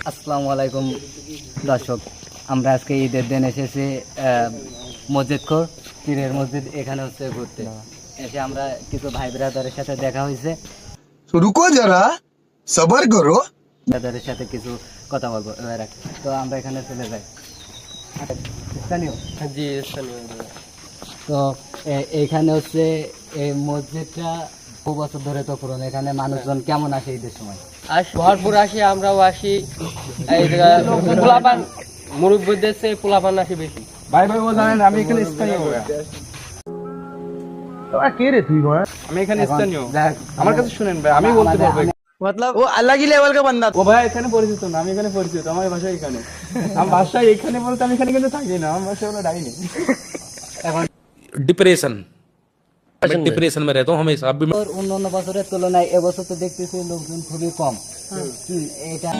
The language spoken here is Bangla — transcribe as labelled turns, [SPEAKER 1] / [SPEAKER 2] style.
[SPEAKER 1] আসসালামু আলাইকুম দর্শক, আমরা আজকে ঈদের দিন এসেছি মসজিদ কোর পীরের মসজিদ, এখানে হচ্ছে ঘুরতে এসে আমরা কিছু ভাই ব্রাদারের সাথে দেখা হয়েছে।
[SPEAKER 2] রুকো যারা, সবার করো,
[SPEAKER 1] ব্রাদারের সাথে কিছু কথা বলবো এবার। তো আমরা এখানে চলে যাই। স্থানীয়
[SPEAKER 3] জি স্থানীয়।
[SPEAKER 1] তো এইখানে হচ্ছে এই মসজিদটা বহু বছর ধরে তো পুরনো। এখানে মানুষজন কেমন আসে ঈদের সময়?
[SPEAKER 3] আর ভরপুর আসি, আমরাও আসি। এই পোলাপান মুরব্বীদের চেয়ে পোলাপান আসি বেশি।
[SPEAKER 4] ভাই ভাই ও জানেন আমি এখানে স্থানীয় তোরা কে রে তুই ভাই? আমি এখানে স্থানীয়। আমার কাছে শুনেন ভাই, আমি বলতে পারবো मतलब वो अलग ही लेवल का बंदा। ও ভাই এখানে পরিচিত না, আমি এখানে পরিচিত। আমার ভাষা এখানে, আমার ভাষা এখানে বলতে আমি এখানে কিন্তু থাকি না, আমার ভাষা হলো ডাইনি।
[SPEAKER 5] डिप्रेशन डिप्रेशन में रहता हूँ हमेशा। अब भी
[SPEAKER 1] অন্য অন্য বছরের তুলনায় এবছর তো দেখতেছি লোকজন খুবই কম। এটা